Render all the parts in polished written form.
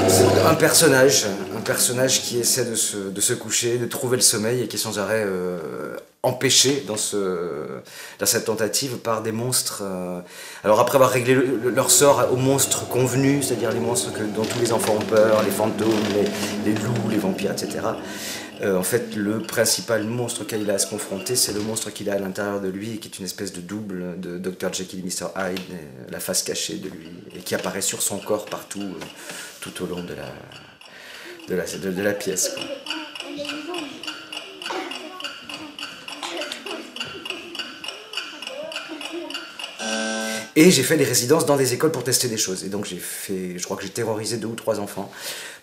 C'est un personnage qui essaie de se coucher, de trouver le sommeil et qui est sans arrêt empêché dans cette tentative par des monstres. Alors après avoir réglé leur sort aux monstres convenus, c'est-à-dire les monstres dont tous les enfants ont peur, les fantômes, les loups, les vampires, etc. En fait, le principal monstre auquel il a à se confronter, c'est le monstre qu'il a à l'intérieur de lui, qui est une espèce de double de Dr. Jekyll et Mr. Hyde, la face cachée de lui, et qui apparaît sur son corps partout, tout au long de la pièce, quoi. Et j'ai fait des résidences dans des écoles pour tester des choses. Et donc je crois que j'ai terrorisé 2 ou 3 enfants.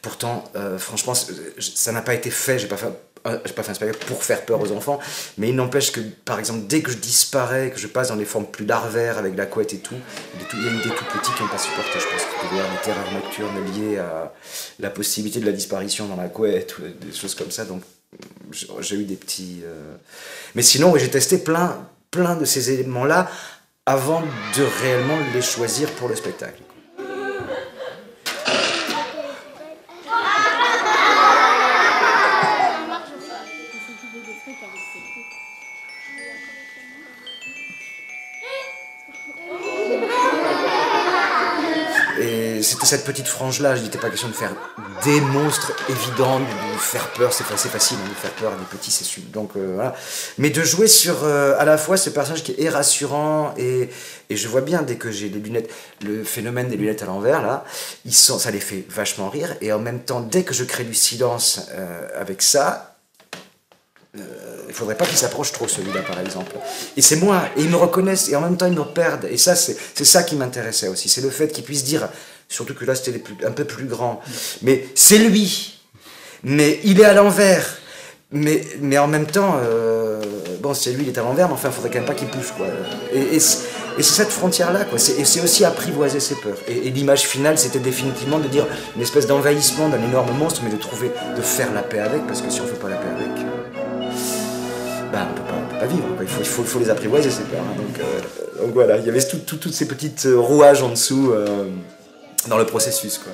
Pourtant, franchement, ça n'a pas été fait. J'ai pas fait un spectacle pour faire peur aux enfants. Mais il n'empêche que, par exemple, dès que je disparais, que je passe dans des formes plus larvaires avec la couette et tout, il y a eu des tout petits qui n'ont pas supporté. Je pense qu'il devait y avoir des terreurs nocturnes liées à la possibilité de la disparition dans la couette ou des choses comme ça. Donc j'ai eu des petits... Mais sinon, oui, j'ai testé plein de ces éléments-là avant de réellement les choisir pour le spectacle. Et c'était cette petite frange-là, il n'était pas question de faire des monstres évidents, de faire peur, c'est facile, de faire peur à des petits, c'est sûr. Donc voilà. Mais de jouer sur à la fois ce personnage qui est rassurant et je vois bien dès que j'ai les lunettes, le phénomène des lunettes à l'envers là, ça les fait vachement rire et en même temps dès que je crée du silence avec ça, il faudrait pas qu'ils s'approchent trop celui-là par exemple. Et c'est moi, et ils me reconnaissent et en même temps ils me perdent. Et ça c'est ça qui m'intéressait aussi, c'est le fait qu'ils puissent dire, surtout que là c'était un peu plus grand, mais c'est lui, mais il est à l'envers, mais en même temps, bon c'est lui il est à l'envers, mais enfin il faudrait quand même pas qu'il bouge quoi. Et c'est cette frontière-là, quoi. C'est aussi apprivoiser ses peurs. Et l'image finale, c'était définitivement de dire une espèce d'envahissement d'un énorme monstre, mais de faire la paix avec, parce que si on ne fait pas la paix avec, on peut pas vivre, quoi. Il faut les apprivoiser, ces peurs. Donc voilà, il y avait toutes ces petites rouages en dessous dans le processus, quoi.